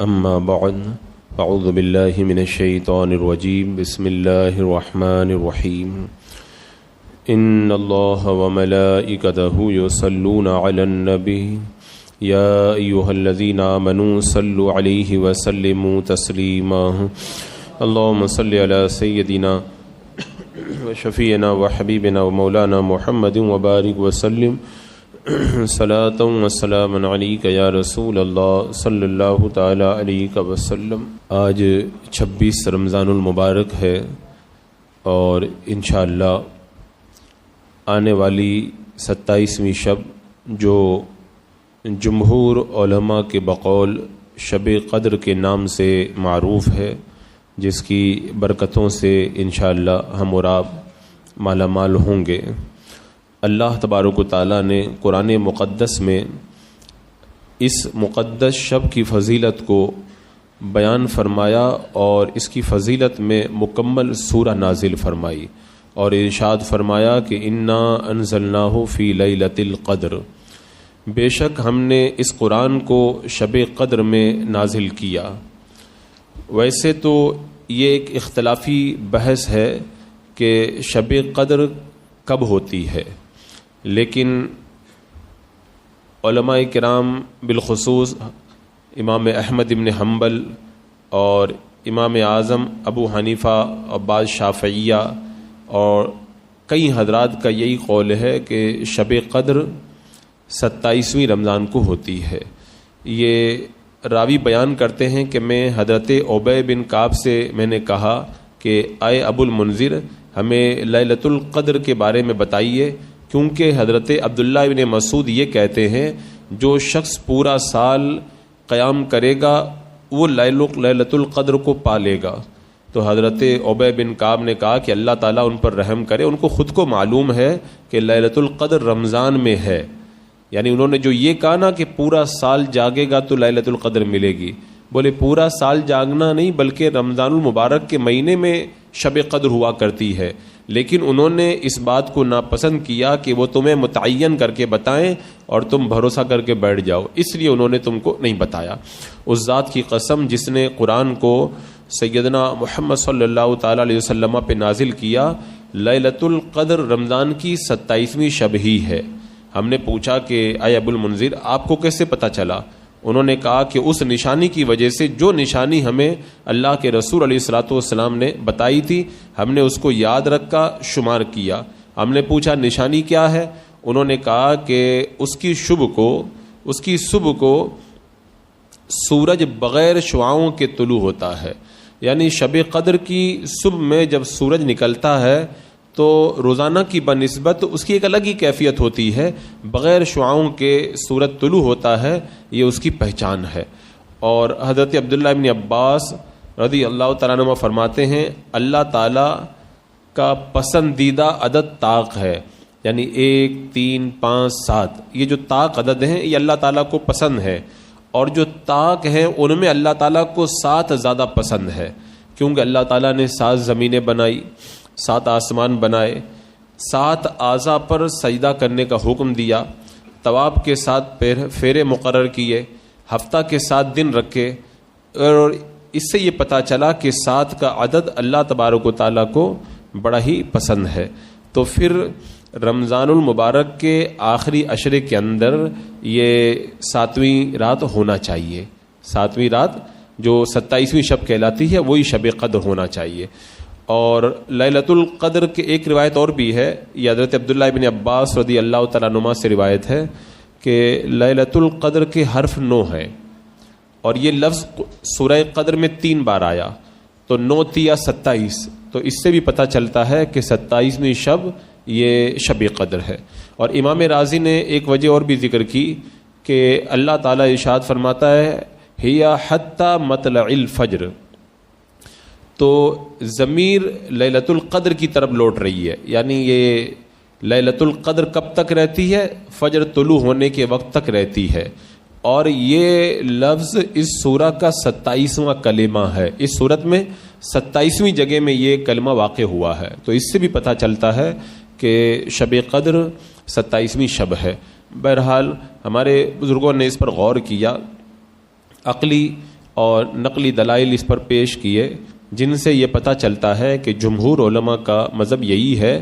اما بعد اعوذ باللہ من الشیطان الرجیم بسم اللہ الرحمن الرحیم ان اللہ وملائکتہ یصلون علی النبی یا ایہا الذین آمنوا صلوا علیہ وسلموا تسلیما اللہم صل علی سیدنا وشفیعنا وحبیبنا ومولانا محمد وبارک وسلم صلاۃ و سلام علیک یا رسول اللہ صلی اللہ تعالی علیہ وسلم۔ آج 26 رمضان المبارک ہے اور انشاءاللہ آنے والی 27ویں شب جو جمہور علماء کے بقول شب قدر کے نام سے معروف ہے، جس کی برکتوں سے انشاءاللہ ہم اور آپ مالا مال ہوں گے۔ اللہ تبارک و تعالیٰ نے قرآن مقدس میں اس مقدس شب کی فضیلت کو بیان فرمایا اور اس کی فضیلت میں مکمل سورہ نازل فرمائی اور ارشاد فرمایا کہ انا انزلناہ فی لیلۃ القدر، بے شک ہم نے اس قرآن کو شب قدر میں نازل کیا۔ ویسے تو یہ ایک اختلافی بحث ہے کہ شب قدر کب ہوتی ہے، لیکن علماء کرام بالخصوص امام احمد بن حنبل اور امام اعظم ابو حنیفہ اور بعض شافعیہ اور کئی حضرات کا یہی قول ہے کہ شب قدر 27ویں رمضان کو ہوتی ہے۔ یہ راوی بیان کرتے ہیں کہ میں حضرت عبی بن کعب سے میں نے کہا کہ اے ابو المنذر، ہمیں لیلۃ القدر کے بارے میں بتائیے، کیونکہ حضرت عبداللہ بن مسعود یہ کہتے ہیں جو شخص پورا سال قیام کرے گا وہ لیلۃ القدر کو پا لے گا۔ تو حضرت عبی بن کعب نے کہا کہ اللہ تعالیٰ ان پر رحم کرے، ان کو خود کو معلوم ہے کہ لیلۃ القدر رمضان میں ہے، یعنی انہوں نے جو یہ کہا نا کہ پورا سال جاگے گا تو لیلۃ القدر ملے گی، بولے پورا سال جاگنا نہیں بلکہ رمضان المبارک کے مہینے میں شب قدر ہوا کرتی ہے، لیکن انہوں نے اس بات کو ناپسند کیا کہ وہ تمہیں متعین کر کے بتائیں اور تم بھروسہ کر کے بیٹھ جاؤ، اس لیے انہوں نے تم کو نہیں بتایا۔ اس ذات کی قسم جس نے قرآن کو سیدنا محمد صلی اللہ تعالی علیہ وسلم پہ نازل کیا، لیلۃ القدر رمضان کی 27ویں شب ہی ہے۔ ہم نے پوچھا کہ اے ابو المنذر آپ کو کیسے پتہ چلا؟ انہوں نے کہا کہ اس نشانی کی وجہ سے جو نشانی ہمیں اللہ کے رسول علیہ الصلوۃ والسلام نے بتائی تھی، ہم نے اس کو یاد رکھا، شمار کیا۔ ہم نے پوچھا نشانی کیا ہے؟ انہوں نے کہا کہ اس کی صبح کو سورج بغیر شعاؤں کے طلوع ہوتا ہے، یعنی شب قدر کی صبح میں جب سورج نکلتا ہے تو روزانہ کی بنسبت اس کی ایک الگ ہی کیفیت ہوتی ہے، بغیر شعاؤں کے سورج طلوع ہوتا ہے، یہ اس کی پہچان ہے۔ اور حضرت عبداللہ بن عباس رضی اللہ تعالیٰ عنہ فرماتے ہیں اللہ تعالیٰ کا پسندیدہ عدد طاق ہے، یعنی 1 3 5 7، یہ جو طاق عدد ہیں یہ اللہ تعالیٰ کو پسند ہے، اور جو طاق ہیں ان میں اللہ تعالیٰ کو 7 زیادہ پسند ہے، کیونکہ اللہ تعالیٰ نے 7 زمینیں بنائی، 7 آسمان بنائے، 7 اعضاء پر سجدہ کرنے کا حکم دیا، طواف کے 7 پھیرے مقرر کیے، ہفتہ کے 7 دن رکھے، اور اس سے یہ پتہ چلا کہ 7 کا عدد اللہ تبارک و تعالیٰ کو بڑا ہی پسند ہے۔ تو پھر رمضان المبارک کے آخری عشرے کے اندر یہ 7ویں رات ہونا چاہیے، 7ویں رات جو 27ویں شب کہلاتی ہے وہی شب قدر ہونا چاہیے۔ اور لیلۃ القدر کے ایک روایت اور بھی ہے، یہ حضرت عبداللہ بن عباس رضی اللہ تعالیٰ عنہ سے روایت ہے کہ لیلۃ القدر کے حرف 9 ہیں، اور یہ لفظ سورہ قدر میں 3 بار آیا، تو 9 تیا 27، تو اس سے بھی پتہ چلتا ہے کہ 27ویں شب یہ شب قدر ہے۔ اور امام رازی نے ایک وجہ اور بھی ذکر کی کہ اللہ تعالیٰ ارشاد فرماتا ہے ہیا حتی مطلع الفجر، تو ضمیر لیلۃ القدر کی طرف لوٹ رہی ہے، یعنی یہ لیلۃ القدر کب تک رہتی ہے؟ فجر طلوع ہونے کے وقت تک رہتی ہے، اور یہ لفظ اس سورہ کا 27واں کلمہ ہے، اس سورت میں 27ویں جگہ میں یہ کلمہ واقع ہوا ہے، تو اس سے بھی پتہ چلتا ہے کہ شب قدر 27ویں شب ہے۔ بہرحال ہمارے بزرگوں نے اس پر غور کیا، عقلی اور نقلی دلائل اس پر پیش کیے، جن سے یہ پتہ چلتا ہے کہ جمہور علماء کا مذہب یہی ہے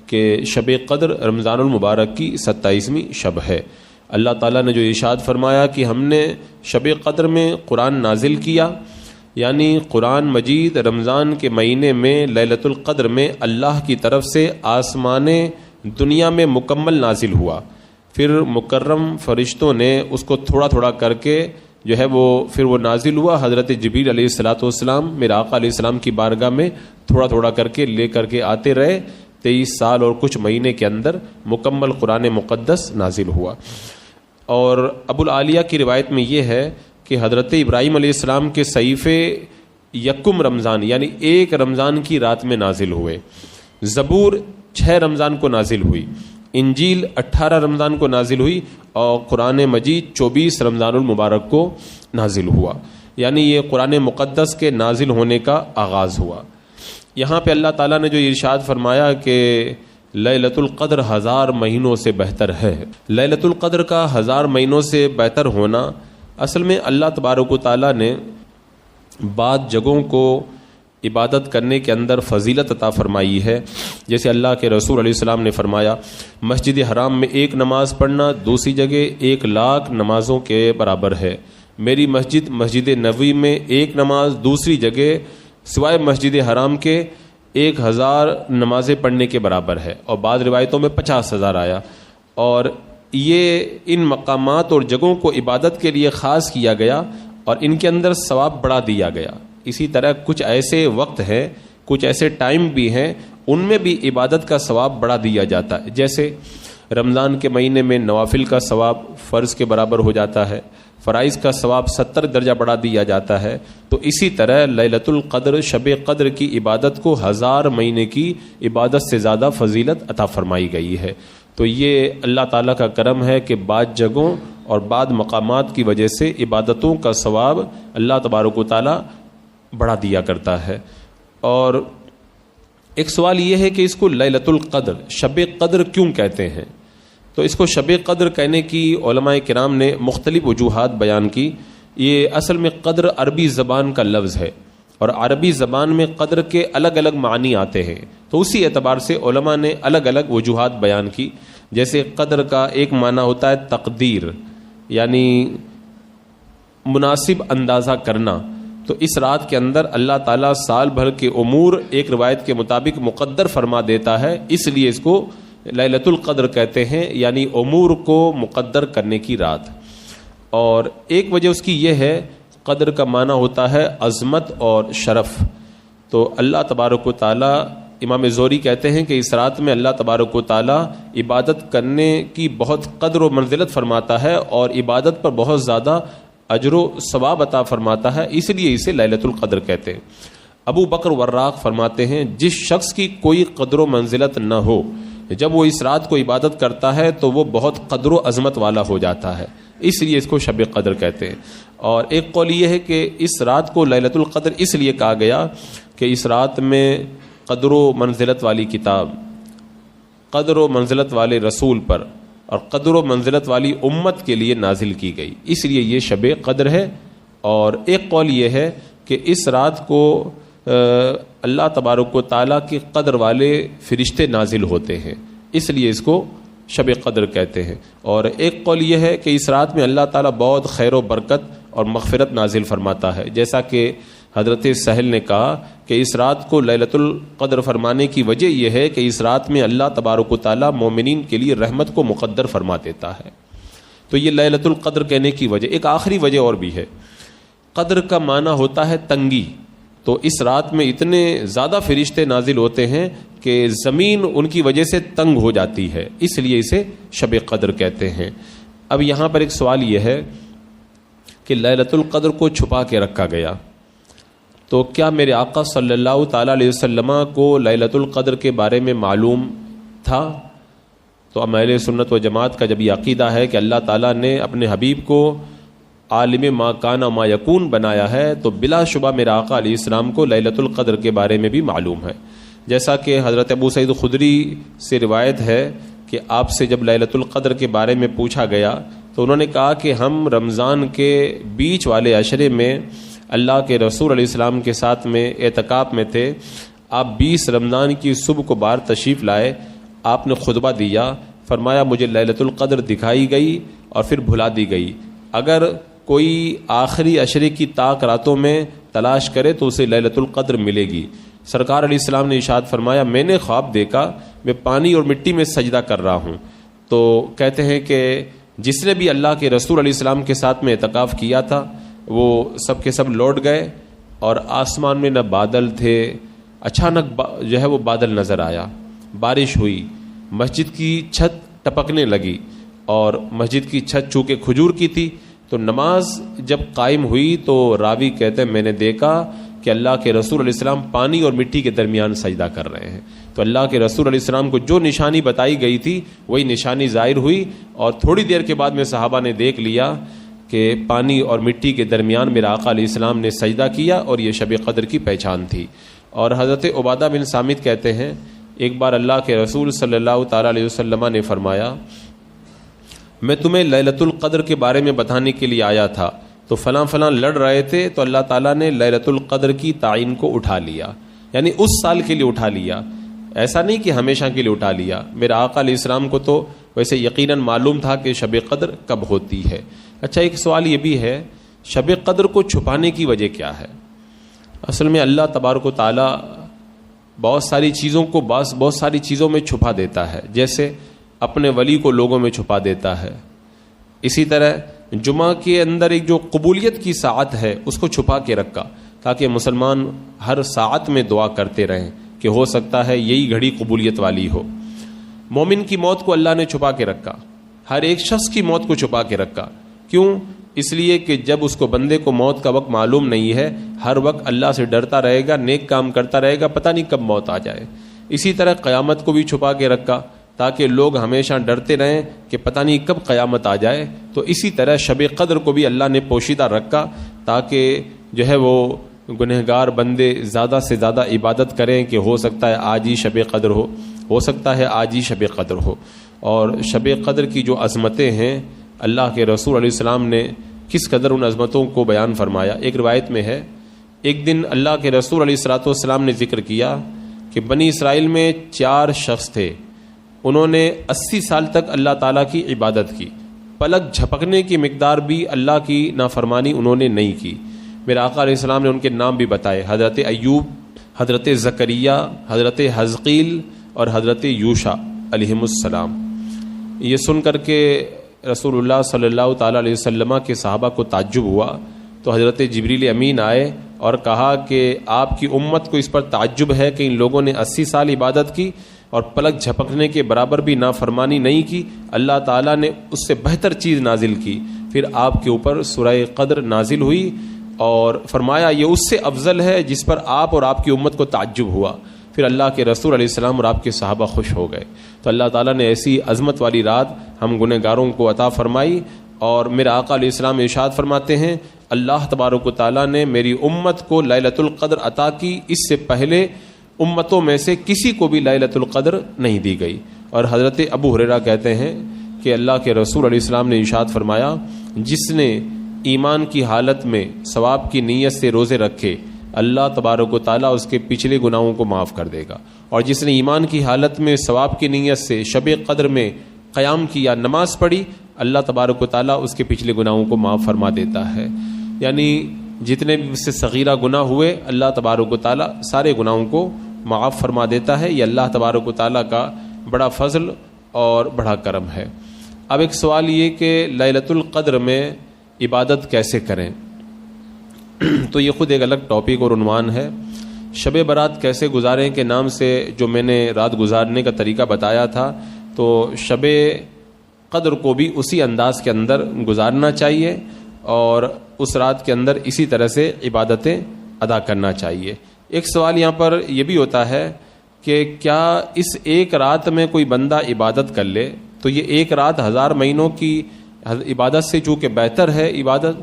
کہ شب قدر رمضان المبارک کی 27ویں شب ہے۔ اللہ تعالیٰ نے جو ارشاد فرمایا کہ ہم نے شب قدر میں قرآن نازل کیا، یعنی قرآن مجید رمضان کے مہینے میں لیلۃ القدر میں اللہ کی طرف سے آسمان دنیا میں مکمل نازل ہوا، پھر مکرم فرشتوں نے اس کو تھوڑا تھوڑا کر کے جو ہے پھر وہ نازل ہوا، حضرت جبریل علیہ السلام میرے آقا علیہ السلام کی بارگاہ میں تھوڑا تھوڑا کر کے لے کر کے آتے رہے، 23 سال اور کچھ مہینے کے اندر مکمل قرآن مقدس نازل ہوا۔ اور ابو العالیہ کی روایت میں یہ ہے کہ حضرت ابراہیم علیہ السلام کے صحیفے یکم رمضان یعنی 1 رمضان کی رات میں نازل ہوئے، زبور 6 رمضان کو نازل ہوئی، انجیل 18 رمضان کو نازل ہوئی، اور قرآن مجید 24 رمضان المبارک کو نازل ہوا، یعنی یہ قرآن مقدس کے نازل ہونے کا آغاز ہوا۔ یہاں پہ اللہ تعالیٰ نے جو ارشاد فرمایا کہ لیلۃ القدر 1000 مہینوں سے بہتر ہے، لیلۃ القدر کا 1000 مہینوں سے بہتر ہونا اصل میں اللہ تبارک و تعالیٰ نے بعض جگہوں کو عبادت کرنے کے اندر فضیلت عطا فرمائی ہے، جیسے اللہ کے رسول علیہ السلام نے فرمایا مسجد حرام میں 1 نماز پڑھنا دوسری جگہ 1,00,000 نمازوں کے برابر ہے، میری مسجد نبوی میں 1 نماز دوسری جگہ سوائے مسجد حرام کے 1000 نمازیں پڑھنے کے برابر ہے، اور بعض روایتوں میں 50,000 آیا۔ اور یہ ان مقامات اور جگہوں کو عبادت کے لیے خاص کیا گیا اور ان کے اندر ثواب بڑھا دیا گیا۔ اسی طرح کچھ ایسے وقت ہیں، کچھ ایسے ٹائم بھی ہیں، ان میں بھی عبادت کا ثواب بڑھا دیا جاتا ہے، جیسے رمضان کے مہینے میں نوافل کا ثواب فرض کے برابر ہو جاتا ہے، فرائض کا ثواب 70 درجہ بڑھا دیا جاتا ہے، تو اسی طرح لیلۃ القدر شب قدر کی عبادت کو 1000 مہینے کی عبادت سے زیادہ فضیلت عطا فرمائی گئی ہے۔ تو یہ اللہ تعالیٰ کا کرم ہے کہ بعض جگہوں اور بعض مقامات کی وجہ سے عبادتوں کا ثواب اللہ تبارک و تعالیٰ بڑھا دیا کرتا ہے۔ اور ایک سوال یہ ہے کہ اس کو لیلۃ القدر شب قدر کیوں کہتے ہیں؟ تو اس کو شب قدر کہنے کی علماء کرام نے مختلف وجوہات بیان کی۔ یہ اصل میں قدر عربی زبان کا لفظ ہے، اور عربی زبان میں قدر کے الگ الگ معنی آتے ہیں، تو اسی اعتبار سے علماء نے الگ الگ وجوہات بیان کی۔ جیسے قدر کا ایک معنی ہوتا ہے تقدیر، یعنی مناسب اندازہ کرنا، تو اس رات کے اندر اللہ تعالیٰ سال بھر کے امور ایک روایت کے مطابق مقدر فرما دیتا ہے، اس لیے اس کو لیلۃ القدر کہتے ہیں، یعنی امور کو مقدر کرنے کی رات۔ اور ایک وجہ اس کی یہ ہے، قدر کا معنی ہوتا ہے عظمت اور شرف، تو اللہ تبارک و تعالیٰ، امام زہری کہتے ہیں کہ اس رات میں اللہ تبارک و تعالیٰ عبادت کرنے کی بہت قدر و منزلت فرماتا ہے اور عبادت پر بہت زیادہ اجر و ثواب عطا فرماتا ہے، اس لیے اسے لیلۃ القدر کہتے ہیں۔ ابو بکر وراق فرماتے ہیں جس شخص کی کوئی قدر و منزلت نہ ہو، جب وہ اس رات کو عبادت کرتا ہے تو وہ بہت قدر و عظمت والا ہو جاتا ہے، اس لیے اس کو شب قدر کہتے ہیں۔ اور ایک قول یہ ہے کہ اس رات کو لیلۃ القدر اس لیے کہا گیا کہ اس رات میں قدر و منزلت والی کتاب، قدر و منزلت والے رسول پر اور قدر و منزلت والی امت کے لیے نازل کی گئی، اس لیے یہ شب قدر ہے۔ اور ایک قول یہ ہے کہ اس رات کو اللہ تبارک و تعالیٰ کے قدر والے فرشتے نازل ہوتے ہیں، اس لیے اس کو شب قدر کہتے ہیں۔ اور ایک قول یہ ہے کہ اس رات میں اللہ تعالیٰ بہت خیر و برکت اور مغفرت نازل فرماتا ہے، جیسا کہ حضرت سہل نے کہا کہ اس رات کو لیلۃ القدر فرمانے کی وجہ یہ ہے کہ اس رات میں اللہ تبارک و تعالیٰ مومنین کے لیے رحمت کو مقدر فرما دیتا ہے، تو یہ لیلۃ القدر کہنے کی وجہ۔ ایک آخری وجہ اور بھی ہے، قدر کا معنی ہوتا ہے تنگی، تو اس رات میں اتنے زیادہ فرشتے نازل ہوتے ہیں کہ زمین ان کی وجہ سے تنگ ہو جاتی ہے، اس لیے اسے شب قدر کہتے ہیں۔ اب یہاں پر ایک سوال یہ ہے کہ لیلۃ القدر کو چھپا کے رکھا گیا، تو کیا میرے آقا صلی اللہ تعالیٰ علیہ وسلم کو لیلۃ القدر کے بارے میں معلوم تھا؟ تو اہل سنت و جماعت کا جب یہ عقیدہ ہے کہ اللہ تعالیٰ نے اپنے حبیب کو عالم ما کان ما یکون بنایا ہے، تو بلا شبہ میرے آقا علیہ السلام کو لیلۃ القدر کے بارے میں بھی معلوم ہے، جیسا کہ حضرت ابو سعید خدری سے روایت ہے کہ آپ سے جب لیلۃ القدر کے بارے میں پوچھا گیا تو انہوں نے کہا کہ ہم رمضان کے بیچ والے عشرے میں اللہ کے رسول علیہ السلام کے ساتھ میں اعتکاف میں تھے. آپ 20 رمضان کی صبح کو باہر تشریف لائے. آپ نے خطبہ دیا, فرمایا مجھے لیلۃ القدر دکھائی گئی اور پھر بھلا دی گئی. اگر کوئی آخری عشرے کی طاق راتوں میں تلاش کرے تو اسے لیلۃ القدر ملے گی. سرکار علیہ السلام نے ارشاد فرمایا میں نے خواب دیکھا میں پانی اور مٹی میں سجدہ کر رہا ہوں. تو کہتے ہیں کہ جس نے بھی اللہ کے رسول علیہ السلام کے ساتھ میں اعتکاف کیا تھا وہ سب کے سب لوٹ گئے, اور آسمان میں نہ بادل تھے. اچانک جو ہے وہ بادل نظر آیا, بارش ہوئی, مسجد کی چھت ٹپکنے لگی, اور مسجد کی چھت چونکہ کھجور کی تھی تو نماز جب قائم ہوئی تو راوی کہتے ہیں میں نے دیکھا کہ اللہ کے رسول علیہ السلام پانی اور مٹی کے درمیان سجدہ کر رہے ہیں. تو اللہ کے رسول علیہ السلام کو جو نشانی بتائی گئی تھی وہی نشانی ظاہر ہوئی, اور تھوڑی دیر کے بعد میں صحابہ نے دیکھ لیا کہ پانی اور مٹی کے درمیان میرا آقا علیہ السلام نے سجدہ کیا, اور یہ شب قدر کی پہچان تھی. اور حضرت عبادہ بن صامت کہتے ہیں ایک بار اللہ کے رسول صلی اللہ تعالیٰ علیہ وسلم نے فرمایا میں تمہیں لیلۃ القدر کے بارے میں بتانے کے لیے آیا تھا, تو فلاں فلاں لڑ رہے تھے تو اللہ تعالیٰ نے لیلۃ القدر کی تعین کو اٹھا لیا, یعنی اس سال کے لیے اٹھا لیا, ایسا نہیں کہ ہمیشہ کے لیے اٹھا لیا. میرا آقا علیہ السلام کو تو ویسے یقیناً معلوم تھا کہ شب قدر کب ہوتی ہے. اچھا ایک سوال یہ بھی ہے شب قدر کو چھپانے کی وجہ کیا ہے؟ اصل میں اللہ تبارک و تعالیٰ بہت ساری چیزوں میں چھپا دیتا ہے. جیسے اپنے ولی کو لوگوں میں چھپا دیتا ہے, اسی طرح جمعہ کے اندر ایک جو قبولیت کی ساعت ہے اس کو چھپا کے رکھا تاکہ مسلمان ہر ساعت میں دعا کرتے رہیں کہ ہو سکتا ہے یہی گھڑی قبولیت والی ہو. مومن کی موت کو اللہ نے چھپا کے رکھا, ہر ایک شخص کی موت کو چھپا کے رکھا. کیوں؟ اس لیے کہ جب اس کو بندے کو موت کا وقت معلوم نہیں ہے, ہر وقت اللہ سے ڈرتا رہے گا, نیک کام کرتا رہے گا, پتہ نہیں کب موت آ جائے. اسی طرح قیامت کو بھی چھپا کے رکھا تاکہ لوگ ہمیشہ ڈرتے رہیں کہ پتہ نہیں کب قیامت آ جائے. تو اسی طرح شب قدر کو بھی اللہ نے پوشیدہ رکھا تاکہ جو ہے وہ گنہگار بندے زیادہ سے زیادہ عبادت کریں کہ ہو سکتا ہے آج ہی شب قدر ہو سکتا ہے آج ہی شب قدر ہو. اور شب قدر کی جو عظمتیں ہیں اللہ کے رسول علیہ السلام نے کس قدر ان عظمتوں کو بیان فرمایا. ایک روایت میں ہے ایک دن اللہ کے رسول علیہ الصلوۃ والسلام نے ذکر کیا کہ بنی اسرائیل میں 4 شخص تھے, انہوں نے 80 سال تک اللہ تعالیٰ کی عبادت کی, پلک جھپکنے کی مقدار بھی اللہ کی نافرمانی انہوں نے نہیں کی. میرے آقا علیہ السلام نے ان کے نام بھی بتائے, حضرت ایوب, حضرت زکریہ, حضرت حزقیل اور حضرت یوشع علیہم السلام. یہ سن کر کے رسول اللہ صلی اللہ تعالیٰ علیہ وسلم کے صحابہ کو تعجب ہوا, تو حضرت جبریل امین آئے اور کہا کہ آپ کی امت کو اس پر تعجب ہے کہ ان لوگوں نے 80 سال عبادت کی اور پلک جھپکنے کے برابر بھی نافرمانی نہیں کی, اللہ تعالیٰ نے اس سے بہتر چیز نازل کی. پھر آپ کے اوپر سورہ قدر نازل ہوئی اور فرمایا یہ اس سے افضل ہے جس پر آپ اور آپ کی امت کو تعجب ہوا. پھر اللہ کے رسول علیہ السلام اور آپ کے صحابہ خوش ہو گئے. تو اللہ تعالیٰ نے ایسی عظمت والی رات ہم گنہگاروں کو عطا فرمائی. اور میرے آقا علیہ السلام ارشاد فرماتے ہیں اللہ تبارک و تعالیٰ نے میری امت کو لیلۃ القدر عطا کی, اس سے پہلے امتوں میں سے کسی کو بھی لیلۃ القدر نہیں دی گئی. اور حضرت ابو ہریرہ کہتے ہیں کہ اللہ کے رسول علیہ السلام نے ارشاد فرمایا جس نے ایمان کی حالت میں ثواب کی نیت سے روزے رکھے اللہ تبارک و تعالیٰ اس کے پچھلے گناہوں کو معاف کر دے گا, اور جس نے ایمان کی حالت میں ثواب کی نیت سے شب قدر میں قیام کیا, نماز پڑھی, اللہ تبارک و تعالیٰ اس کے پچھلے گناہوں کو معاف فرما دیتا ہے. یعنی جتنے بھی اس سے صغیرہ گناہ ہوئے اللہ تبارک و تعالیٰ سارے گناہوں کو معاف فرما دیتا ہے. یہ اللہ تبارک و تعالیٰ کا بڑا فضل اور بڑا کرم ہے. اب ایک سوال یہ کہ لیلۃ القدر میں عبادت کیسے کریں, تو یہ خود ایک الگ ٹاپک اور عنوان ہے. شب برات کیسے گزاریں کے نام سے جو میں نے رات گزارنے کا طریقہ بتایا تھا, تو شب قدر کو بھی اسی انداز کے اندر گزارنا چاہیے اور اس رات کے اندر اسی طرح سے عبادتیں ادا کرنا چاہیے. ایک سوال یہاں پر یہ بھی ہوتا ہے کہ کیا اس ایک رات میں کوئی بندہ عبادت کر لے تو یہ ایک رات 1000 مہینوں کی عبادت سے چونکہ بہتر ہے عبادت,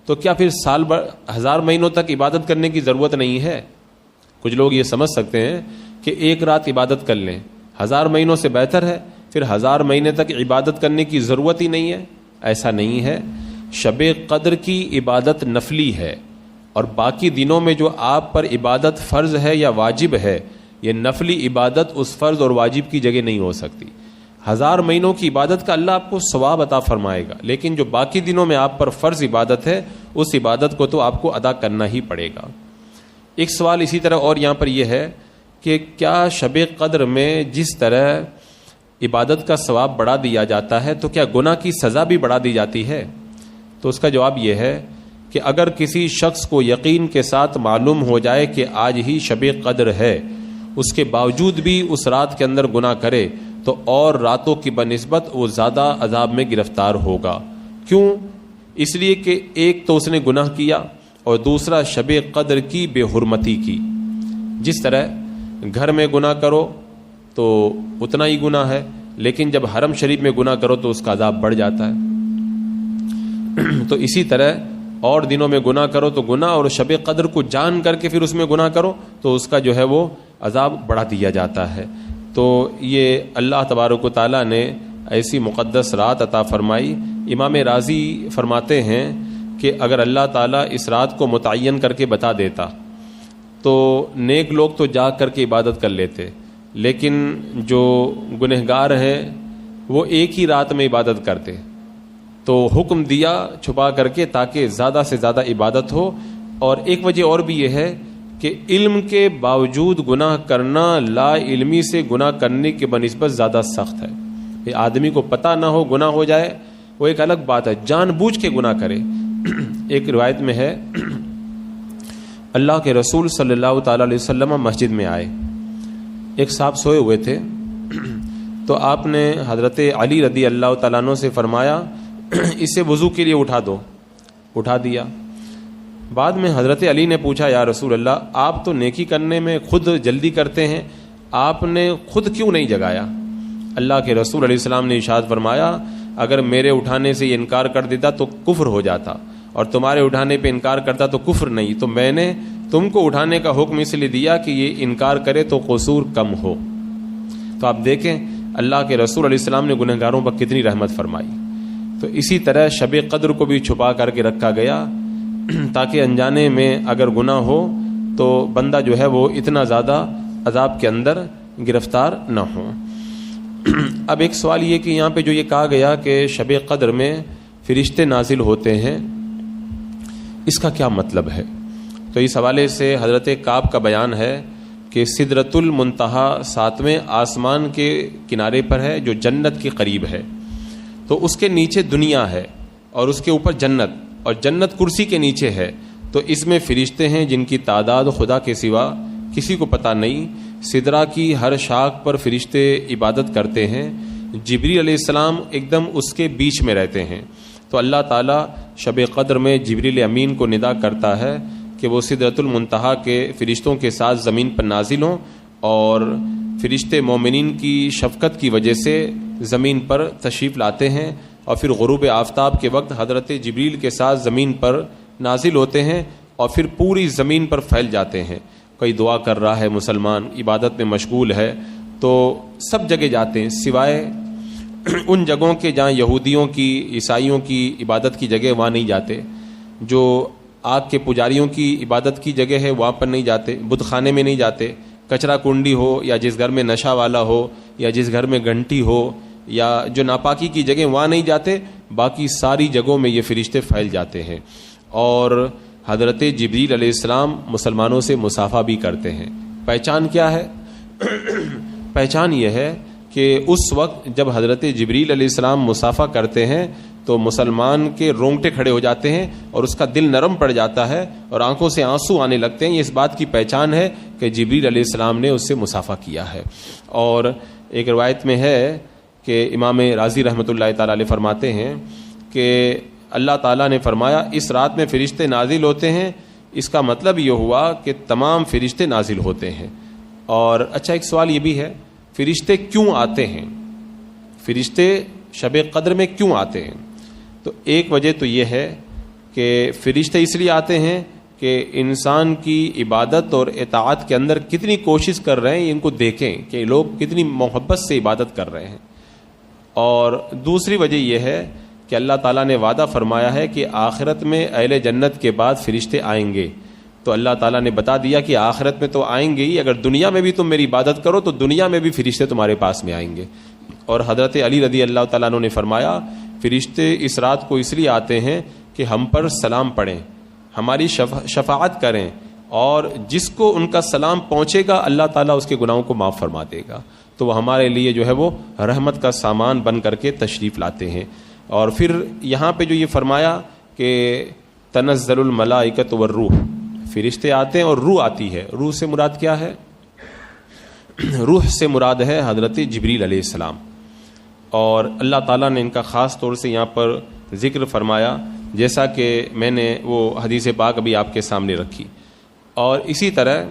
تو کیا پھر سال بھر 1000 مہینوں تک عبادت کرنے کی ضرورت نہیں ہے؟ کچھ لوگ یہ سمجھ سکتے ہیں کہ ایک رات عبادت کر لیں 1000 مہینوں سے بہتر ہے, پھر 1000 مہینے تک عبادت کرنے کی ضرورت ہی نہیں ہے. ایسا نہیں ہے. شب قدر کی عبادت نفلی ہے اور باقی دنوں میں جو آپ پر عبادت فرض ہے یا واجب ہے، یہ نفلی عبادت اس فرض اور واجب کی جگہ نہیں ہو سکتی۔ 1000 مہینوں کی عبادت کا اللہ آپ کو ثواب عطا فرمائے گا، لیکن جو باقی دنوں میں آپ پر فرض عبادت ہے اس عبادت کو تو آپ کو ادا کرنا ہی پڑے گا۔ ایک سوال اسی طرح اور یہاں پر یہ ہے کہ کیا شب قدر میں جس طرح عبادت کا ثواب بڑھا دیا جاتا ہے تو کیا گناہ کی سزا بھی بڑھا دی جاتی ہے؟ تو اس کا جواب یہ ہے کہ اگر کسی شخص کو یقین کے ساتھ معلوم ہو جائے کہ آج ہی شب قدر ہے، اس کے باوجود بھی اس رات کے اندر گناہ کرے تو اور راتوں کی بنسبت وہ زیادہ عذاب میں گرفتار ہوگا۔ کیوں؟ اس لیے کہ ایک تو اس نے گناہ کیا اور دوسرا شب قدر کی بے حرمتی کی۔ جس طرح گھر میں گناہ کرو تو اتنا ہی گناہ ہے، لیکن جب حرم شریف میں گناہ کرو تو اس کا عذاب بڑھ جاتا ہے۔ تو اسی طرح اور دنوں میں گناہ کرو تو گناہ، اور شب قدر کو جان کر کے پھر اس میں گناہ کرو تو اس کا جو ہے وہ عذاب بڑھا دیا جاتا ہے۔ تو یہ اللہ تبارک و تعالیٰ نے ایسی مقدس رات عطا فرمائی۔ امام رازی فرماتے ہیں کہ اگر اللہ تعالیٰ اس رات کو متعین کر کے بتا دیتا تو نیک لوگ تو جاگ کر کے عبادت کر لیتے، لیکن جو گنہگار ہیں وہ ایک ہی رات میں عبادت کرتے، تو حکم دیا چھپا کر کے تاکہ زیادہ سے زیادہ عبادت ہو۔ اور ایک وجہ اور بھی یہ ہے کہ علم کے باوجود گناہ کرنا لا علمی سے گناہ کرنے کے بنسبت زیادہ سخت ہے۔ یہ آدمی کو پتہ نہ ہو گناہ ہو جائے وہ ایک الگ بات ہے، جان بوجھ کے گناہ کرے۔ ایک روایت میں ہے اللہ کے رسول صلی اللہ تعالی علیہ وسلم مسجد میں آئے، ایک صاحب سوئے ہوئے تھے، تو آپ نے حضرت علی رضی اللہ تعالیٰ عنہ سے فرمایا اسے وضو کے لیے اٹھا دو، اٹھا دیا۔ بعد میں حضرت علی نے پوچھا یا رسول اللہ، آپ تو نیکی کرنے میں خود جلدی کرتے ہیں، آپ نے خود کیوں نہیں جگایا؟ اللہ کے رسول علیہ السلام نے ارشاد فرمایا اگر میرے اٹھانے سے یہ انکار کر دیتا تو کفر ہو جاتا، اور تمہارے اٹھانے پہ انکار کرتا تو کفر نہیں، تو میں نے تم کو اٹھانے کا حکم اس لیے دیا کہ یہ انکار کرے تو قصور کم ہو۔ تو آپ دیکھیں اللہ کے رسول علیہ السلام نے گنہگاروں پر کتنی رحمت فرمائی۔ تو اسی طرح شب قدر کو بھی چھپا کر کے رکھا گیا تاکہ انجانے میں اگر گناہ ہو تو بندہ جو ہے وہ اتنا زیادہ عذاب کے اندر گرفتار نہ ہو۔ اب ایک سوال یہ کہ یہاں پہ جو یہ کہا گیا کہ شب قدر میں فرشتے نازل ہوتے ہیں، اس کا کیا مطلب ہے؟ تو اس حوالے سے حضرت کعب کا بیان ہے کہ سدرۃ المنتہا 7ویں آسمان کے کنارے پر ہے جو جنت کے قریب ہے، تو اس کے نیچے دنیا ہے اور اس کے اوپر جنت، اور جنت کرسی کے نیچے ہے، تو اس میں فرشتے ہیں جن کی تعداد خدا کے سوا کسی کو پتہ نہیں۔ سدرہ کی ہر شاخ پر فرشتے عبادت کرتے ہیں، جبریل علیہ السلام ایک دم اس کے بیچ میں رہتے ہیں، تو اللہ تعالیٰ شب قدر میں جبریل امین کو ندا کرتا ہے کہ وہ سدرۃ المنتہا کے فرشتوں کے ساتھ زمین پر نازل ہوں، اور فرشتے مومنین کی شفقت کی وجہ سے زمین پر تشریف لاتے ہیں، اور پھر غروب آفتاب کے وقت حضرت جبریل کے ساتھ زمین پر نازل ہوتے ہیں اور پھر پوری زمین پر پھیل جاتے ہیں۔ کوئی دعا کر رہا ہے، مسلمان عبادت میں مشغول ہے، تو سب جگہ جاتے ہیں سوائے ان جگہوں کے جہاں یہودیوں کی عیسائیوں کی عبادت کی جگہ، وہاں نہیں جاتے۔ جو آگ کے پجاریوں کی عبادت کی جگہ ہے وہاں پر نہیں جاتے، بت خانے میں نہیں جاتے، کچرا کنڈی ہو یا جس گھر میں نشہ والا ہو یا جس گھر میں گھنٹی ہو یا جو ناپاکی کی جگہ وہاں نہیں جاتے، باقی ساری جگہوں میں یہ فرشتے پھیل جاتے ہیں۔ اور حضرت جبریل علیہ السلام مسلمانوں سے مصافحہ بھی کرتے ہیں۔ پہچان کیا ہے؟ پہچان یہ ہے کہ اس وقت جب حضرت جبریل علیہ السلام مصافحہ کرتے ہیں تو مسلمان کے رونگٹے کھڑے ہو جاتے ہیں اور اس کا دل نرم پڑ جاتا ہے اور آنکھوں سے آنسو آنے لگتے ہیں۔ یہ اس بات کی پہچان ہے کہ جبریل علیہ السلام نے اس سے مصافحہ کیا ہے۔ اور ایک روایت میں ہے کہ امام رازی رحمۃ اللہ تعالی علیہ فرماتے ہیں کہ اللہ تعالیٰ نے فرمایا اس رات میں فرشتے نازل ہوتے ہیں، اس کا مطلب یہ ہوا کہ تمام فرشتے نازل ہوتے ہیں۔ اور اچھا ایک سوال یہ بھی ہے، فرشتے کیوں آتے ہیں؟ فرشتے شب قدر میں کیوں آتے ہیں؟ تو ایک وجہ تو یہ ہے کہ فرشتے اس لیے آتے ہیں کہ انسان کی عبادت اور اطاعت کے اندر کتنی کوشش کر رہے ہیں ان کو دیکھیں کہ لوگ کتنی محبت سے عبادت کر رہے ہیں۔ اور دوسری وجہ یہ ہے کہ اللہ تعالیٰ نے وعدہ فرمایا ہے کہ آخرت میں اہل جنت کے بعد فرشتے آئیں گے، تو اللہ تعالیٰ نے بتا دیا کہ آخرت میں تو آئیں گے ہی، اگر دنیا میں بھی تم میری عبادت کرو تو دنیا میں بھی فرشتے تمہارے پاس میں آئیں گے۔ اور حضرت علی رضی اللہ تعالیٰ عنہ نے فرمایا فرشتے اس رات کو اس لیے آتے ہیں کہ ہم پر سلام پڑھیں، ہماری شفاعت کریں، اور جس کو ان کا سلام پہنچے گا اللہ تعالیٰ اس کے گناہوں کو معاف فرما دے گا، تو وہ ہمارے لیے جو ہے وہ رحمت کا سامان بن کر کے تشریف لاتے ہیں۔ اور پھر یہاں پہ جو یہ فرمایا کہ تنزل الملائکۃ والروح، فرشتے آتے ہیں اور روح آتی ہے۔ روح سے مراد کیا ہے؟ روح سے مراد ہے حضرت جبریل علیہ السلام، اور اللہ تعالیٰ نے ان کا خاص طور سے یہاں پر ذکر فرمایا، جیسا کہ میں نے وہ حدیث پاک ابھی آپ کے سامنے رکھی۔ اور اسی طرح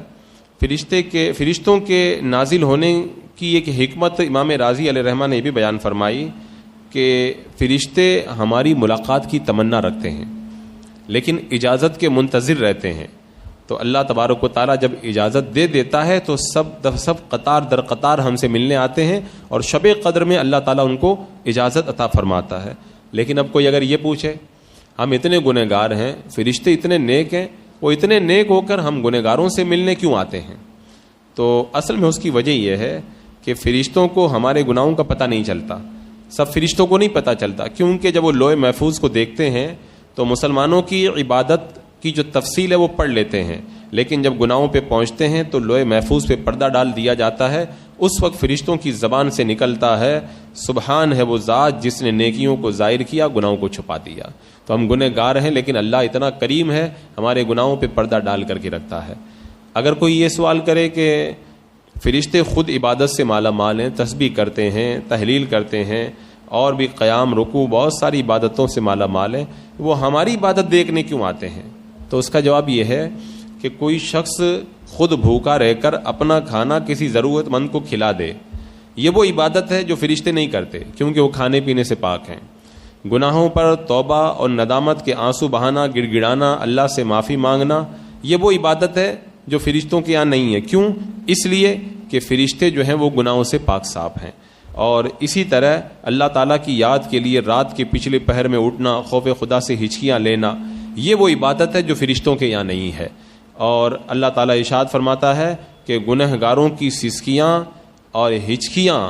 فرشتوں کے نازل ہونے کی ایک حکمت امام راضی علیہ رحمہ نے بھی بیان فرمائی کہ فرشتے ہماری ملاقات کی تمنا رکھتے ہیں لیکن اجازت کے منتظر رہتے ہیں، تو اللہ تبارک و تعالیٰ جب اجازت دے دیتا ہے تو سب قطار در قطار ہم سے ملنے آتے ہیں، اور شب قدر میں اللہ تعالیٰ ان کو اجازت عطا فرماتا ہے۔ لیکن اب کوئی اگر یہ پوچھے ہم اتنے گنہگار ہیں، فرشتے اتنے نیک ہیں، وہ اتنے نیک ہو کر ہم گنہگاروں سے ملنے کیوں آتے ہیں؟ تو اصل میں اس کی وجہ یہ ہے کہ فرشتوں کو ہمارے گناہوں کا پتہ نہیں چلتا، سب فرشتوں کو نہیں پتہ چلتا، کیونکہ جب وہ لوح محفوظ کو دیکھتے ہیں تو مسلمانوں کی عبادت کی جو تفصیل ہے وہ پڑھ لیتے ہیں، لیکن جب گناہوں پہ پہنچتے ہیں تو لوح محفوظ پہ پردہ ڈال دیا جاتا ہے۔ اس وقت فرشتوں کی زبان سے نکلتا ہے سبحان ہے وہ ذات جس نے نیکیوں کو ظاہر کیا، گناہوں کو چھپا دیا۔ تو ہم گنہ گار ہیں لیکن اللہ اتنا کریم ہے، ہمارے گناہوں پہ پردہ ڈال کر کے رکھتا ہے۔ اگر کوئی یہ سوال کرے کہ فرشتے خود عبادت سے مالا مال ہیں، تسبیح کرتے ہیں، تحلیل کرتے ہیں، اور بھی قیام رکوع بہت ساری عبادتوں سے مالا مال ہیں، وہ ہماری عبادت دیکھنے کیوں آتے ہیں؟ تو اس کا جواب یہ ہے کہ کوئی شخص خود بھوکا رہ کر اپنا کھانا کسی ضرورت مند کو کھلا دے، یہ وہ عبادت ہے جو فرشتے نہیں کرتے، کیونکہ وہ کھانے پینے سے پاک ہیں۔ گناہوں پر توبہ اور ندامت کے آنسو بہانا، گڑ گڑانا، اللہ سے معافی مانگنا، یہ وہ عبادت ہے جو فرشتوں کے یہاں نہیں ہے۔ کیوں؟ اس لیے کہ فرشتے جو ہیں وہ گناہوں سے پاک صاف ہیں۔ اور اسی طرح اللہ تعالیٰ کی یاد کے لیے رات کے پچھلے پہر میں اٹھنا، خوف خدا سے ہچکیاں لینا، یہ وہ عبادت ہے جو فرشتوں کے یہاں نہیں ہے۔ اور اللہ تعالیٰ ارشاد فرماتا ہے کہ گنہگاروں کی سسکیاں اور ہچکیاں،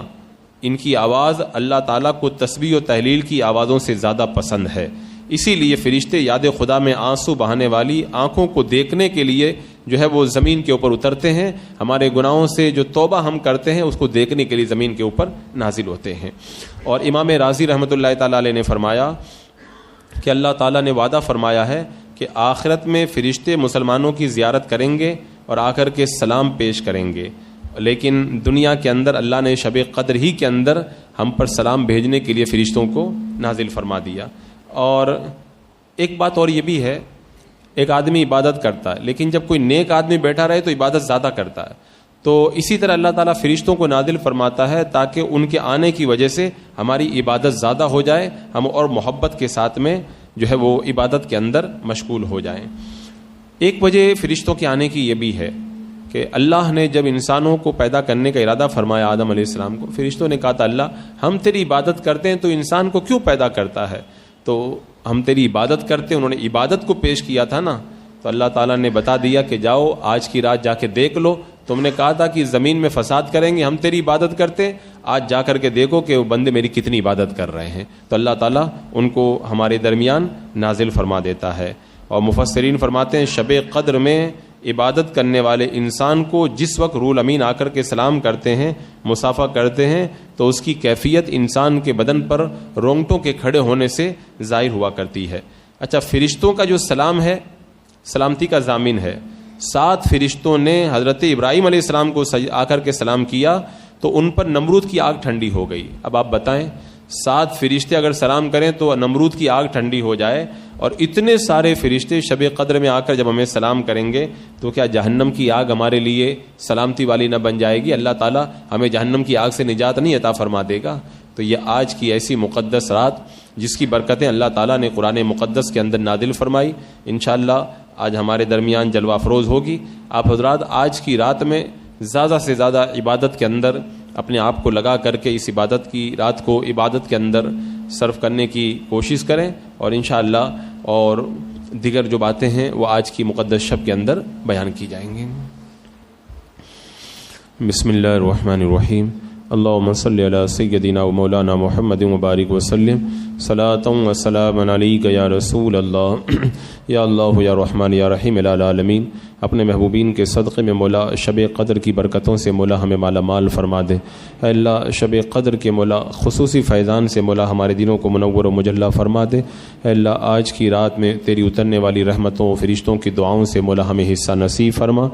ان کی آواز اللہ تعالیٰ کو تسبیح و تحلیل کی آوازوں سے زیادہ پسند ہے، اسی لیے فرشتے یاد خدا میں آنسو بہانے والی آنکھوں کو دیکھنے کے لیے جو ہے وہ زمین کے اوپر اترتے ہیں، ہمارے گناہوں سے جو توبہ ہم کرتے ہیں اس کو دیکھنے کے لیے زمین کے اوپر نازل ہوتے ہیں۔ اور امام راضی رحمۃ اللہ تعالیٰ علیہ نے فرمایا کہ اللہ تعالیٰ نے وعدہ فرمایا ہے کہ آخرت میں فرشتے مسلمانوں کی زیارت کریں گے اور آ کر کے سلام پیش کریں گے، لیکن دنیا کے اندر اللہ نے شب قدر ہی کے اندر ہم پر سلام بھیجنے کے لیے فرشتوں کو نازل فرما دیا۔ اور ایک بات اور یہ بھی ہے، ایک آدمی عبادت کرتا ہے لیکن جب کوئی نیک آدمی بیٹھا رہے تو عبادت زیادہ کرتا ہے، تو اسی طرح اللہ تعالیٰ فرشتوں کو نازل فرماتا ہے تاکہ ان کے آنے کی وجہ سے ہماری عبادت زیادہ ہو جائے، ہم اور محبت کے ساتھ میں جو ہے وہ عبادت کے اندر مشغول ہو جائیں۔ ایک وجہ فرشتوں کے آنے کی یہ بھی ہے کہ اللہ نے جب انسانوں کو پیدا کرنے کا ارادہ فرمایا آدم علیہ السلام کو، فرشتوں نے کہا تھا اللہ ہم تیری عبادت کرتے ہیں تو انسان کو کیوں پیدا کرتا ہے؟ تو ہم تیری عبادت کرتے ہیں، انہوں نے عبادت کو پیش کیا تھا نا، تو اللہ تعالیٰ نے بتا دیا کہ جاؤ آج کی رات جا کے دیکھ لو، تم نے کہا تھا کہ زمین میں فساد کریں گے، ہم تیری عبادت کرتے، آج جا کر کے دیکھو کہ وہ بندے میری کتنی عبادت کر رہے ہیں۔ تو اللہ تعالیٰ ان کو ہمارے درمیان نازل فرما دیتا ہے۔ اور مفسرین فرماتے ہیں شب قدر میں عبادت کرنے والے انسان کو جس وقت روح الامین آ کر کے سلام کرتے ہیں، مصافحہ کرتے ہیں، تو اس کی کیفیت انسان کے بدن پر رونگٹوں کے کھڑے ہونے سے ظاہر ہوا کرتی ہے۔ اچھا، فرشتوں کا جو سلام ہے سلامتی کا ضامن ہے۔ 7 فرشتوں نے حضرت ابراہیم علیہ السلام کو آ کر کے سلام کیا تو ان پر نمرود کی آگ ٹھنڈی ہو گئی۔ اب آپ بتائیں 7 فرشتے اگر سلام کریں تو نمرود کی آگ ٹھنڈی ہو جائے، اور اتنے سارے فرشتے شب قدر میں آ کر جب ہمیں سلام کریں گے تو کیا جہنم کی آگ ہمارے لیے سلامتی والی نہ بن جائے گی؟ اللہ تعالیٰ ہمیں جہنم کی آگ سے نجات نہیں عطا فرما دے گا؟ تو یہ آج کی ایسی مقدس رات جس کی برکتیں اللہ تعالیٰ نے قرآن مقدس کے اندر نازل فرمائی، انشاءاللہ آج ہمارے درمیان جلوہ افروز ہوگی۔ آپ حضرات آج کی رات میں زیادہ سے زیادہ عبادت کے اندر اپنے آپ کو لگا کر کے اس عبادت کی رات کو عبادت کے اندر صرف کرنے کی کوشش کریں، اور انشاءاللہ اور دیگر جو باتیں ہیں وہ آج کی مقدس شب کے اندر بیان کی جائیں گی۔ بسم اللہ الرحمن الرحیم، اللہم صلی علی سیدنا و مولانا محمد مبارک وسلم، صلاۃ و سلام علیک یا رسول اللہ، یا اللہ یا رحمان یا رحیم العالمین۔ اپنے محبوبین کے صدقے میں مولا شب قدر کی برکتوں سے مولا ہمیں مالا مال فرما دے۔ اے اللہ شب قدر کے مولا خصوصی فیضان سے مولا ہمارے دلوں کو منور و مجلہ فرما دے۔ اے اللہ آج کی رات میں تیری اترنے والی رحمتوں و فرشتوں کی دعاؤں سے مولا ہمیں حصہ نصیب فرما۔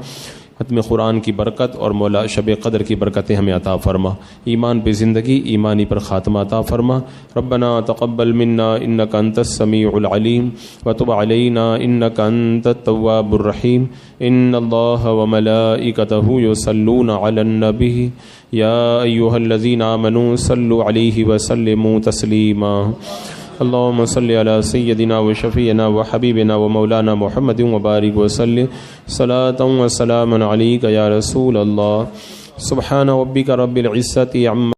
ختم قرآن کی برکت اور مولا شب قدر کی برکتیں ہمیں عطا فرما۔ ایمان پہ زندگی، ایمانی پر خاتمہ عطا فرما۔ ربنا تقبل منا انک انت السمیع العلیم وتب علینا انک انت التواب الرحیم۔ ان اللہ وملائکتہ یصلون علی النبی یا ایھا الذین آمنوا صلوا علیہ وسلموا تسلیما۔ اللہم صلی علی سیدنا و شفیعنا و حبیبنا و مولانا محمد مبارک وسلم، صلاۃ و سلام علیک یا رسول اللہ۔ سبحان ربک رب العزۃ عما